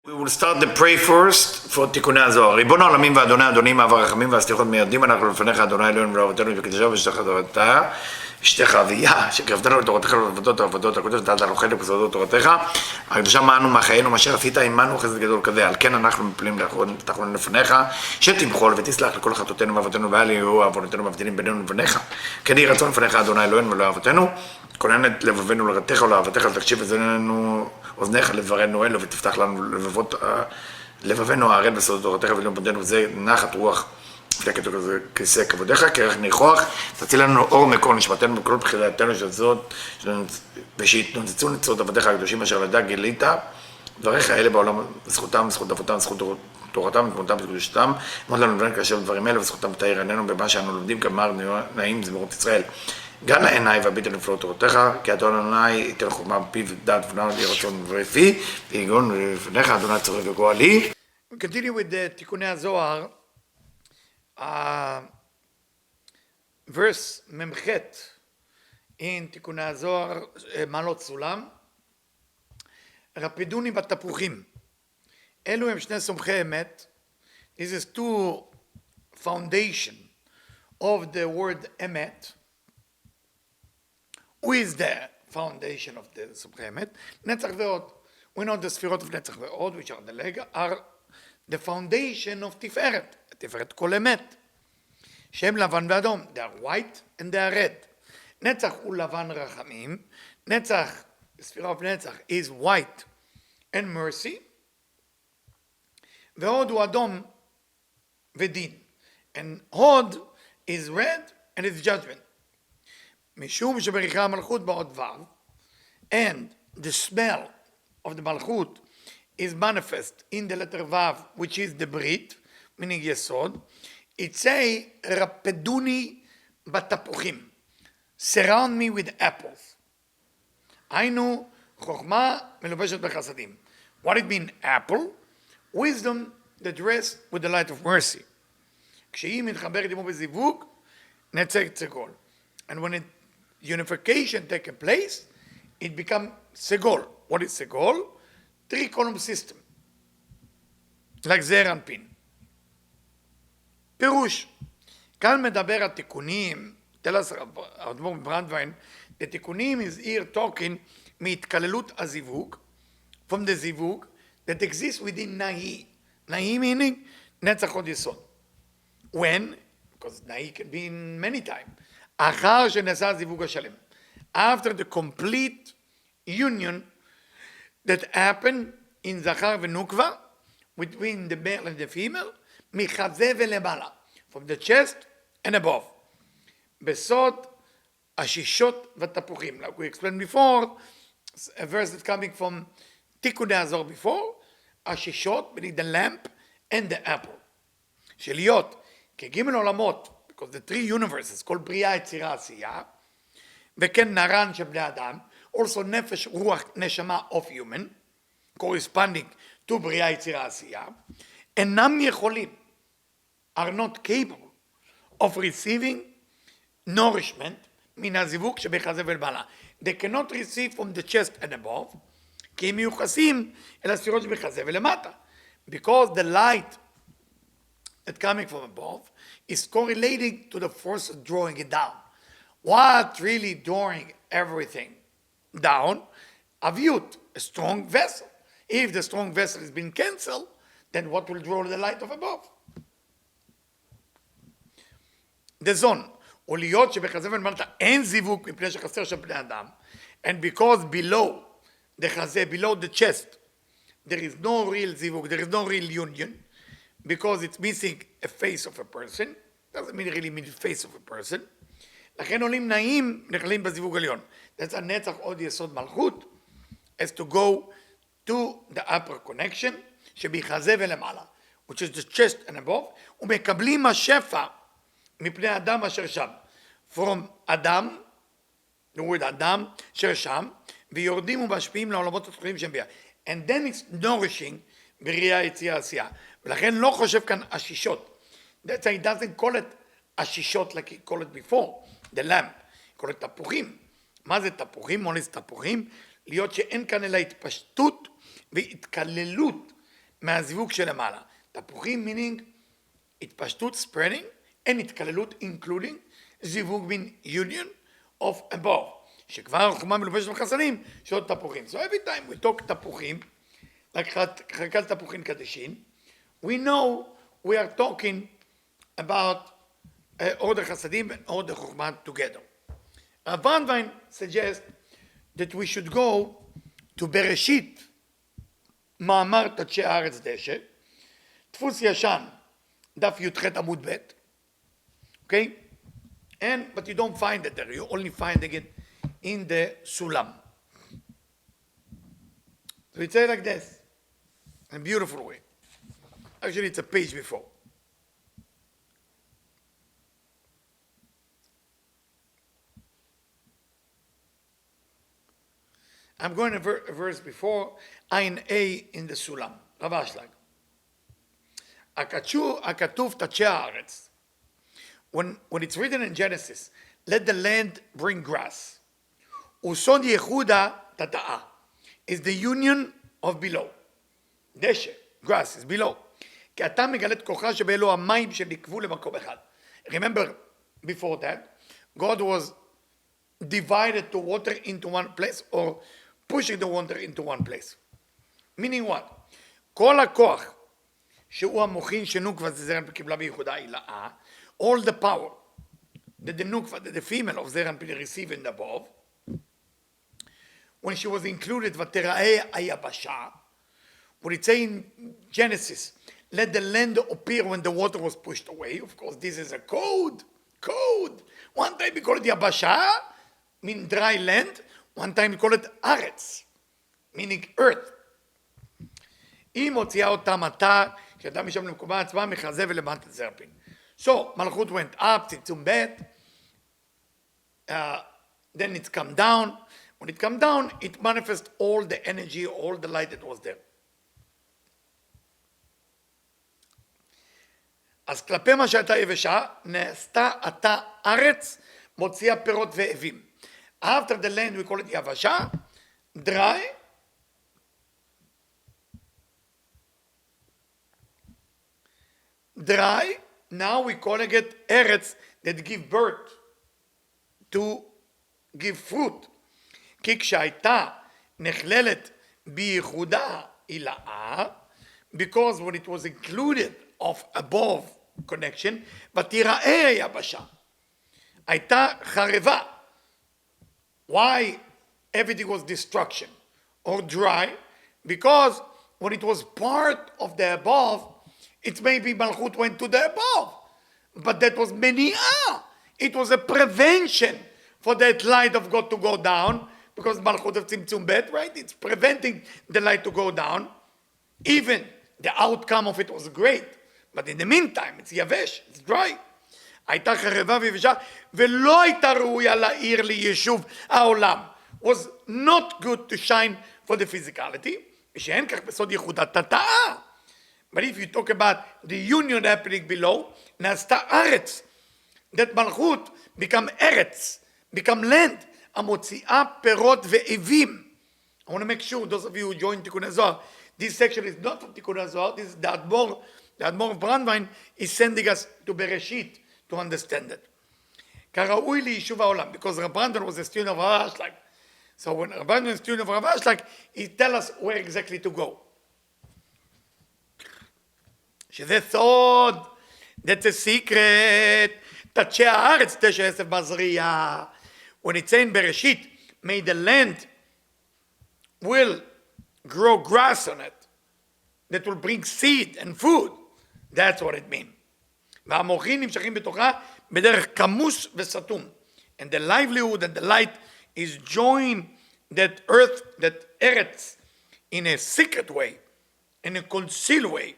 We will start the pray first for Tikkunei Zohar. ריבון העולמים ואדוני אדונים אב הרחמים והסליחות מיידים אנחנו לפניך אדוני אלוהינו ולאבותינו וקדושה ושתך תורתה אשתך אביה שקרבתנו לתורתך ולעבודות העבודות הקודש נתת לנו חלק בסודות תורתך הקדושה מענו מחיינו מה שעשית עמנו חסד גדול כזה על כן אנחנו מפלים תחתונים לפניך שתמחול ותסלח לכל חטאותינו ואבותינו ואל יהיו עוונותינו מבדילים בינינו לבניך כן יהי רצון לפניך אדוני אלוהינו ולאבותינו כונן את לבבינו לרתך ולאהבתך תקשיב אזנינו אוזניך לברנו אלו ותפתח לנו לבבינו הערל בסודות תורתך ולמודנו וזה נחת רוח כתוב כזה כיסא כבודיך, כרך ניחוח, תציל לנו אור מקור נשמתנו בכל בחילתנו של זאת, ושיתנוצצו נצרות עבדיך הקדושים אשר לדע גילית, דבריך האלה בעולם, זכותם, זכות אבותם, זכות תורתם, תמותם וקדושתם, אמרת לנו לבן כאשר דברים אלה, וזכותם תאיר עינינו במה שאנו לומדים, כמר נעים זמירות ישראל. גן לעיניי והביט על נפלאות תורתך, כי אדון אדוני ייתן חוכמה בפיו ודעת ובנה לי רצון ורפי, ויגון לפניך אדוני צורך וגואלי. We continue with the Tikkunei Zohar. verse memchet in Tikkunei Zohar מעלות סולם רפדוני בתפוחים אלו הם שני סומכי אמת. This is two foundation of the word emet. Who is the foundation of the סומכי אמת? נצח ועוד. We know the ספירות of נצח ועוד which are the leg are the foundation of תפארת. תפארת כל אמת. שם לבן ואדום. They are white and they are red. נצח הוא לבן רחמים. נצח, ספירה of נצח is white and mercy. והוד הוא אדום ודין. And הוד is red and it's judgment. משום שבריחה המלכות באות ו' and the smell of the מלכות is manifest in the letter ו' which is the ברית, meaning יסוד, it say רפדוני בתפוחים, surround me with apples. היינו חוכמה מלובשת בחסדים. What it mean apple? Wisdom that rests with the light of mercy. כשהיא מתחברת עמו בזיווג, נצא סגול. And when it unification take place, it become סגול. What is סגול? Three column system. like זעיר אנפין. פירוש, כאן מדבר התיקונים, tell us האדמו"ר מברנדווין, the תיקונים is here talking מהתקללות הזיווג, from the זיווג that exists within נהי. נהי meaning נצח עוד יסוד. when, because נהי can be in many times, אחר שנעשה הזיווג השלם. after the complete union that happened in זכר ונוקבה, between the male and the female, מחזה ולמעלה, from the chest and above. בסוד השישות והתפוחים. Like we explained before, a verse that's coming from Tikkunei Zohar before, השישות, meaning the lamp and the apple. שלהיות כגימל עולמות, because the three universes, כל בריאה, יצירה, עשייה, וכן נרן של בני אדם, also נפש, רוח, נשמה of human, corresponding to בריאה, יצירה, עשייה, אינם יכולים, are not capable of receiving nourishment מן הזיווג שבחזה ולמעלה. They cannot receive from the chest and above, כי הם מיוחסים אל הספירות שבחזה ולמטה. Because the light that coming from above is correlating to the force of drawing it down. What really drawing everything down? Avyut, a strong vessel. If the strong vessel has been cancelled, then what will draw the light of above? The zone. או להיות שבחזה ולמטה אין זיווג מפני שחסר של בני אדם, and because below the חזה, below the chest, there is no real זיווג, there is no real union, because it's missing a face of a person, doesn't mean really mean the face of a person, לכן עולים נעים נכללים בזיווג עליון. That's הנצח עוד יסוד מלכות, as to go to the upper connection, שבחזה ולמעלה, which is the chest and above, ומקבלים השפע מפני אדם אשר שם. From אדם, the word אדם, אשר שם, ויורדים ומשפיעים לעולמות התחתונים שהם ביה. And then it's nourishing בראייה, יציאה, עשייה. ולכן לא חושב כאן השישות. That's why he doesn't call it השישות like he called it before, the lamp. he called it תפוחים. מה זה תפוחים? מה זה תפוחים? להיות שאין כאן אלא התפשטות והתקללות מהזיווג שלמעלה. תפוחים meaning התפשטות, spreading, and התקללות, including זיווג mean union of above, שכבר החומה מלובשת בחסדים, שעוד תפוחים. So every time we talk תפוחים, חלקת תפוחים קדשים, we know we are talking about order chasadim and order chokmah together. Van Wein suggests that we should go to Bereishit, מאמר תדשי הארץ דשא, דפוס ישן, דף י"ח עמוד ב', okay? But you don't find it there, you only find it in the Sulam. So it says like this, in a beautiful way. Actually, it's a page before. I'm going to a verse before, Ayin A in the Sulam, Rav Ashlag. הכתוב תדשי הארץ. When it's written in Genesis, let the land bring grass. וסוד ייחודה תתאה is the union of below. דשא, grass is below. כי אתה מגלה את כוחה שבאלו המים שנקבו למקום אחד. Remember, before that, God was divided the water into one place or pushing the water into one place. Meaning what? כל הכוח שהוא המוחין שנוקבה זה זרע קיבלה בייחודה הילאה, all the power that the nukva, that the female of זרע received in the above, when she was included, ותראה היבשה, when it say in Genesis, let the land appear when the water was pushed away. Of course, this is a code. One time we call it yabasha, meaning dry land. One time we call it aretz, meaning earth. היא מוציאה אותה מטה, כשאתה משם למקומה עצמה, מחזה ולמטה זרפין. So, מלכות went up, צמצום ב', then it come down. When it come down, it manifests all the energy, all the light that was there. אז כלפי מה שהייתה יבשה, נעשתה עתה ארץ, מוציאה פירות ואבים. After the land we call it יבשה, dry, now we calling it ארץ that give birth, to give fruit. כי כשהייתה נכללת בייחודה הילאה, because when it was included of above connection, ותיראה היבשה, הייתה חרבה. Why everything was destruction or dry? Because when it was part of the above, it maybe Malchut went to the above, but that was meni'ah. It was a prevention for that light of God to go down, because Malchut of Tzimtzum Bet, right? It's preventing the light to go down. Even the outcome of it was great, but in the meantime, it's yavesh, it's dry. הייתה חרבה ויבשה, ולא הייתה ראויה לעיר ליישוב העולם. Was not good to shine for the physicality, ושאין כך בסוד ייחודת תתאה. But if you talk about the union happening below, נעשתה ארץ. That מלכות become ארץ, become land, המוציאה פירות ואבים. I want to make sure, those of you who join Tikkunei Zohar, this section is not from Tikkunei Zohar, this is the Admor of Brandwein is sending us to Bereishit to understand it. כראוי ליישוב העולם, because Rav Brandon was a student of Rav Ashlag. So when Rav Brandon was a student of Rav Ashlag, he tell us where exactly to go. שזה סוד, that's a secret, תדשי הארץ תשע עשב מזריע. When it's in Bereishit, may the land will grow grass on it, that will bring seed and food. That's what it means. והמוחין נמשכים בתוכה בדרך כמוס וסתום. And the livelihood and the light is joined that earth, that eretz, in a secret way, in a concealed way.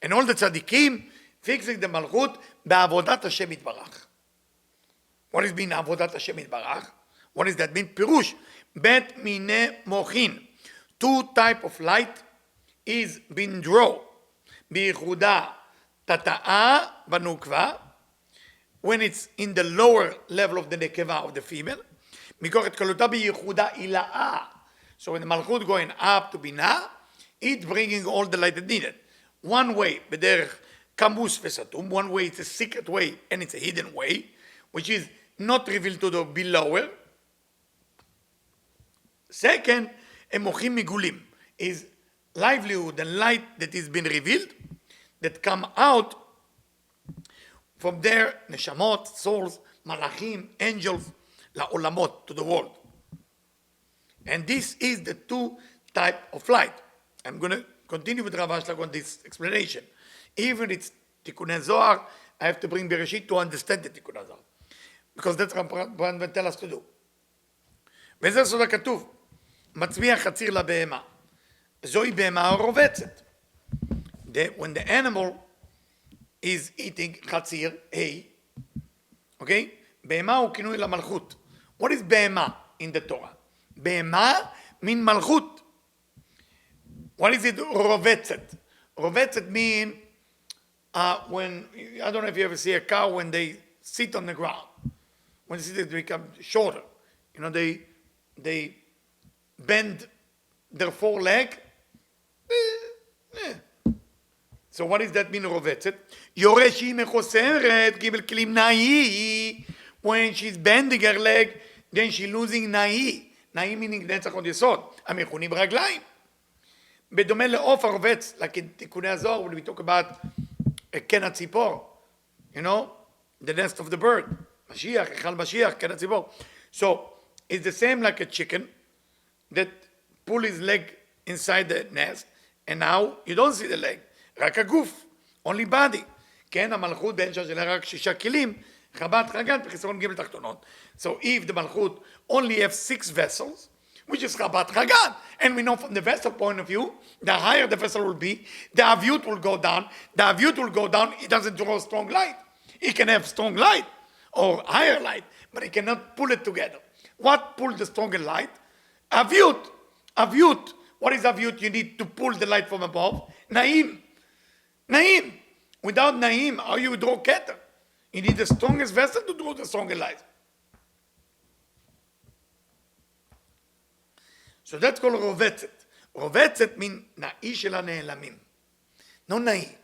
And all the tzaddikim fixing the malchut בעבודת השם יתברך. What does mean עבודת השם יתברך? What does that mean? פירוש, בית מיני מוחין. Two type of light is being drawn. בייחודה תתאה בנוקבה, when it's in the lower level of the nekeva of the female, מכוח התקלותה בייחודה עילאה. So when the Malchut going up to Binah, it's bringing all the light that needed. One way, בדרך כמוס וסתום, one way it's a secret way and it's a hidden way, which is not revealed to the belower. Second, מוחים מגולים, is livelihood and light that is been revealed, that come out from their neshamot, souls, malachim, angels, לעולמות, to the world. And this is the two type of light. I'm going to continue with Rav Ashlag on this explanation. Even it's Tikkunei Zohar, I have to bring Bereishit to understand the Tikkunei Zohar. Because that's what Brand will tell us to do. וזה סוד הכתוב, מצמיח חציר לבהמה. זוהי בהמה רובצת. When the animal is eating חציר, hay, okay? בהמה הוא כינוי למלכות. What is בהמה in the Torah? בהמה mean מלכות. What is it רובצת? רובצת mean when, I don't know if you ever see a cow when they sit on the ground. When they sit, they become shorter. You know, they bend their foreleg. So what does that mean רובצת? יורש שהיא מחוסרת, קיבל כלים נאי. When she's bending her leg, then she's losing נאי. נאי meaning נצח עוד יסוד. המכונים ברגליים. בדומה לעוף הרובץ, like in תיקוני הזוהר, when we talk about קן הציפור, you know, the nest of the bird. משיח, היכל משיח, קן הציפור. So, it's the same like a chicken that pull his leg inside the nest, and now you don't see the leg, רק הגוף, only body. כן, המלכות בין שלה רק 6 כלים, חבת חגת וחסרון ג' תחתונות. So if the malchut only have 6 vessels, which is Chabat Chagan, and we know from the vessel point of view, the higher the vessel will be, the avyut will go down. The avyut will go down, it doesn't draw strong light. It can have strong light or higher light, but it cannot pull it together. What pulls the stronger light? Avyut. Avyut. What is avyut? You need to pull the light from above. Naim. Naim. Without Naim, how you draw Keter? You need the strongest vessel to draw the stronger light. So that's called רוvetzet. רוvetzet means נאי של הנעלמים. No נאי.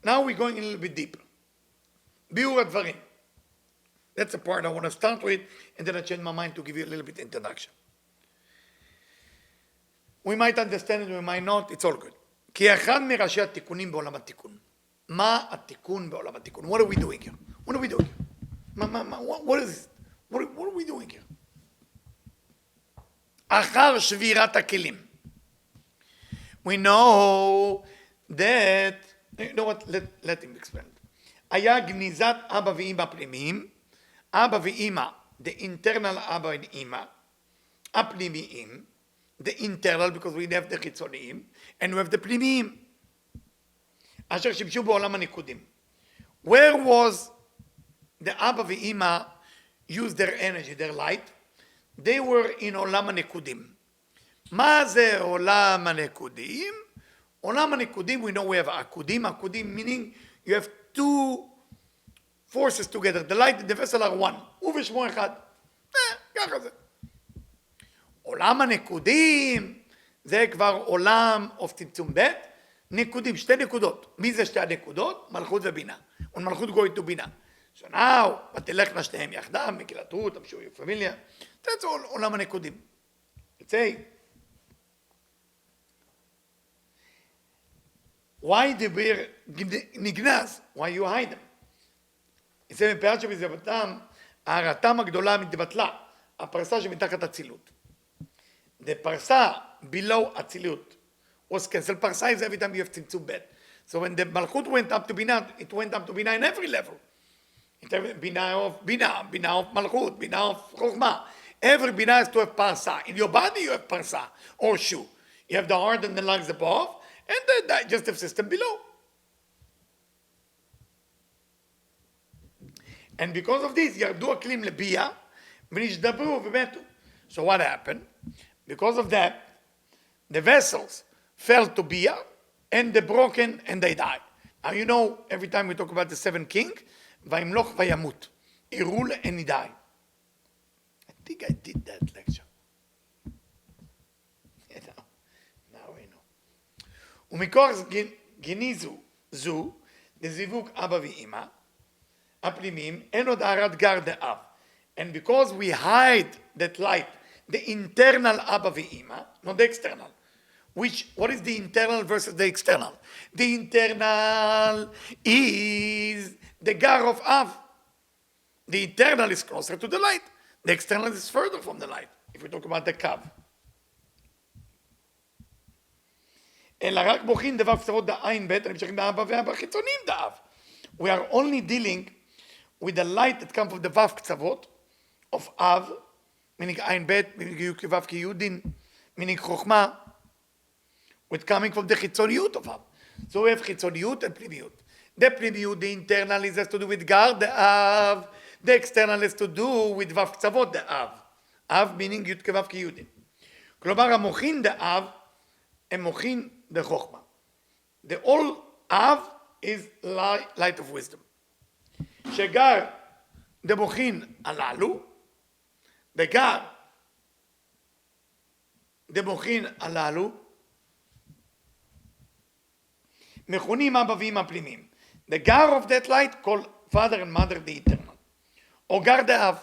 Now we're going a little bit deeper. ביאור הדברים. That's the part I want to start with, and then I change my mind to give you a little bit introduction. We might understand it, we might not, it's all good. כי אחד מראשי התיקונים בעולם התיקון. מה התיקון בעולם התיקון? What are we doing here? What are we doing here? What is it? What are we doing here? אחר שבירת הכלים. We know that, you know what, let him explain. היה גניזת אבא ואמא פנימיים, אבא ואמא, the internal אבא ואמא, הפנימיים, the internal because we have the חיצוניים, and we have the פנימיים. אשר שימשו בעולם הניקודים. Where was the אבא ואמא use their energy, their light? They were in עולם הניקודים. מה זה עולם הניקודים? עולם הניקודים, we know we have עקודים, עקודים meaning you have 2 forces together, the light and the vessel are one, הוא ושמו אחד. ככה זה. עולם הניקודים זה כבר עולם of צמצום ב' נקודים, 2 נקודות. מי זה 2 הנקודות? מלכות ובינה. ומלכות going to בינה. So now, ותלכנה שניהם יחדם, מקהילת רות, המשורר פמיליה. That's all עולם הנקודים. say, why the bear נגנז? Why you hide them? זה מפרט שבזבתם, הערתם הגדולה מתבטלה, הפרסה שמתחת הצילות. The parsa below Atzilut was cancelled. Parsa is every time you have Tzimtzum Bet. So when the Malchut went up to Binah, it went up to Binah in every level. Binah of Binah, Binah of Malchut, Binah of Chokhmah. Every Binah has to have Parsa. In your body you have Parsa or Shu. You have the heart and the lungs above and the digestive system below. And because of this, ירדו הכלים לביאה ונשדברו ומתו. So what happened? Because of that, the vessels fell to Bia, and the broken, and they die. Now you know, every time we talk about the seven king, Vayimloch Vayamut. He rule and he die. I think I did that lecture. Now we know. ומכוח גיני זו, לזיווג אבא ואמא, הפנימיים, אין עוד הארת גר דאב. And because we hide that light, the internal Abba ve'ima, not the external. What is the internal versus the external? The internal is the gar of Av. The internal is closer to the light. The external is further from the light, if we talk about the Kav. אלא רק בוחין דבר קצוות דעין ב' נמשכים באבא ואבא חיצוניים דאב. We are only dealing with the light that comes from the Vav קצוות of Av, meaning Ein Bet, meaning Yukivav Ki Yudin, meaning Chokhmah, with coming from the Chitzoniyut of Av. So we have Chitzoniyut and Pnimiyut. The Pnimiyut, the internal, has to do with Gar, the Av. The external has to do with Vav Ktsavot, the Av. Av meaning Yukivav Ki Yudin. כלומר, המוחין the Av, and מוחין the Chokhmah. The all Av is light of wisdom. שגר the מוחין הללו, וגם דמוחין הללו מכונים אבא ואמא פנימיים. The gar of that light called father and mother the eternal. או גר דאב.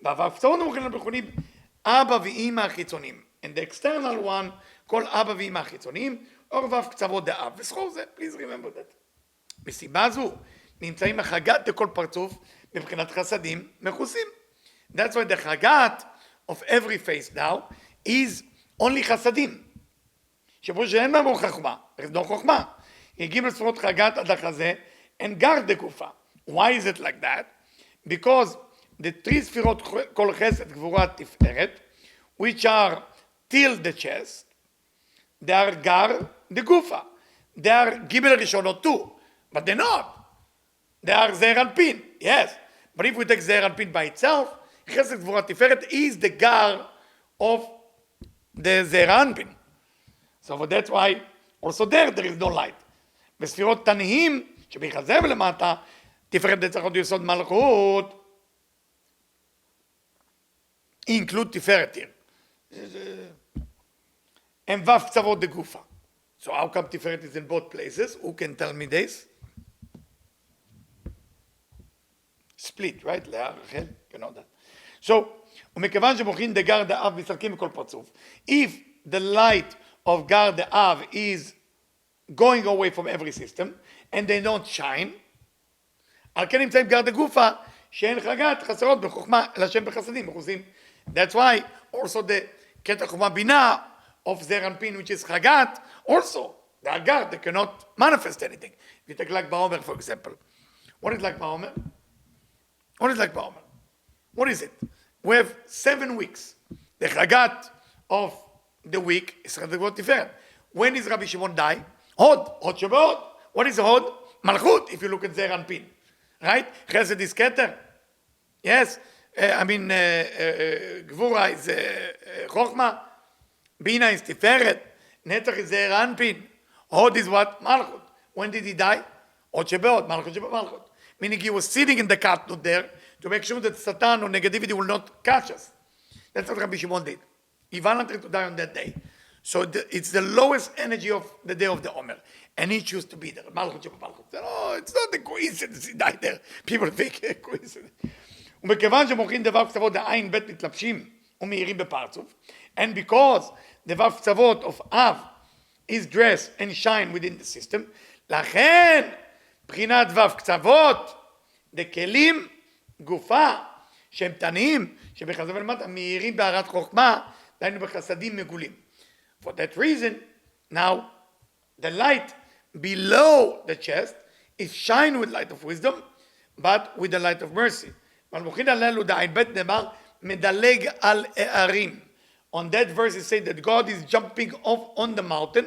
והאבצון מכונים אבא ואמא החיצוניים. And the external one called אבא ואמא החיצוניים, או רבב קצוות דאב. וסחור זה, please remember that. בסיבה זו נמצאים החגת לכל פרצוף מבחינת חסדים מכוסים. That's why the chagat of every face now is only chasadim. שבו שאין בהם חוכמה, there's no חוכמה. הגיעים לספרות חגת עד החזה, and גר דגופה. Why is it like that? Because the three ספירות כל חסד, גבורה, תפארת, which are till the chest, they are gar דגופה. They are גימל ראשונות too, but they're not. They are זעיר אנפין, yes. But if we take זעיר אנפין by itself, חסד גבורה תפארת is the gar of the זעיר אנפין. So that's why also there is no light. בספירות תנאים שבחזה ולמטה תפארת נצח יסוד מלכות include תפארת here. הם ו' קצוות דגופה. So how come תפארת is in both places? Who can tell me this? Split, right? לאה, רחל, you know that. So, ומכיוון שמוכין דגר דאב מסלקים בכל פרצוף, if the light of gar דאב is going away from every system, and they don't shine, על כן נמצאים גר דגופה, שאין חגת חסרות בחוכמה, אלא שהם בחסדים, בחוסים. That's why also the קטע חוכמה בינה of זעיר אנפין, which is חגת, also, they are gar, they cannot manifest anything. If you take Lag BaOmer, for example. What is Lag BaOmer? What is Lag BaOmer? What is it? We have 7 weeks. The Chagat of the week is Chagat Tiferet. When is Rabbi Shimon die? Hod Shebe'Hod. What is Hod? Malchut, if you look at Zeir Anpin. Right? Chesed is Keter. Yes. Gvura is Chochma. Bina is Tiferet. Netzach is Zeir Anpin. Hod is what? Malchut. When did he die? Hod Shebe'Hod. Malchut Shebe'Malchut. Meaning he was sitting in the Katnut there to make sure that Satan or negativity will not catch us. That's what Rabbi Shimon did. He volunteered to die on that day. So it's the lowest energy of the day of the Omer. And he chose to be there. Malchut Shebe'Malchut. Oh, it's not a coincidence he died there. People think a coincidence. ומכיוון שמוכרים דבר קצוות דעין בית מתלבשים ומאירים בפרצוף, and because the vav קצוות of Av is dressed and shine within the system, לכן בחינת ו' קצוות, דקלים גופה, שהם תנאים, שבחזה ולמטה מאירים בהרת חוכמה, דהיינו בחסדים מגולים. For that reason, now, the light below the chest is shine with light of wisdom, but with the light of mercy. מלמוכין הללו דעין בית נאמר, מדלג על הערים. On that verse it says that God is jumping off on the mountain,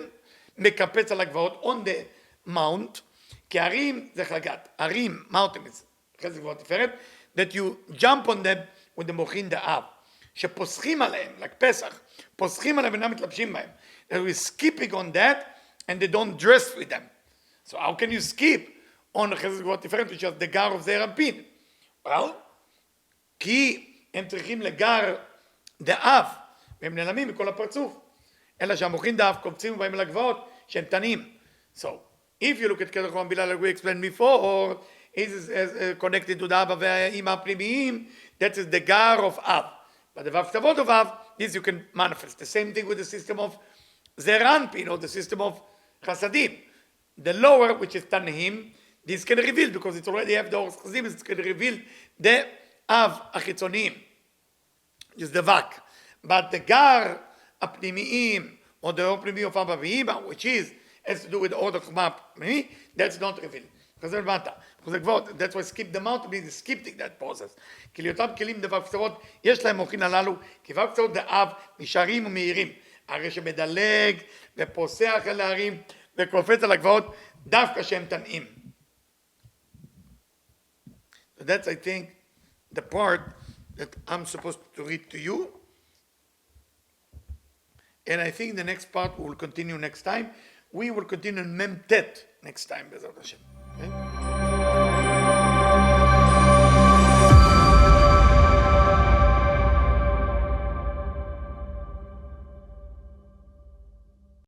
מקפץ על הגבעות, on the mount, כי ערים זה חגת, ערים, mountains, חסד גבוה תפארת, that you jump on them with the מוחין דאב, שפוסחים עליהם, like פסח, פוסחים עליהם ואינם מתלבשים בהם. That we're skipping on that and they don't dress with them. So how can you skip on חסד גבוהות תפארת, which is the gar of their אנפין? Well, כי הם צריכים לגר דאב, והם נעלמים מכל הפרצוף. אלא שהמוחין דאב קופצים ובאים אל הגבעות שהם תנים. So, if you look at כדרך המבילה like we explained before, it is connected to the אבא והאמא הפנימיים, that is the gar of אב. But the vav ktavot of Av, this you can manifest. The same thing with the system of Zeranpin or the system of Chasadim. The lower, which is Tanhim, this can reveal, because it already have the Ors Chasadim, it can reveal the Av Achitzonim, is the Vak. But the Gar Apnimiim, or the Or Pnimi of Abba V'Ima, which has to do with the order of Chumah Pnimi, that's not revealed. That's why skip the mount, means skipping that process. כי לאותם כלים דבר קצרות, יש להם מוחין הללו, כי דבר קצרות דאב נשארים ומהירים. הרי שמדלג ופוסח אל ההרים וקופץ על הגבעות, דווקא שהם תנאים. So that's, I think, the part that I'm supposed to read to you. And I think the next part we will continue next time. We will continue in Mem Tet next time, Bezrat Hashem. Okay?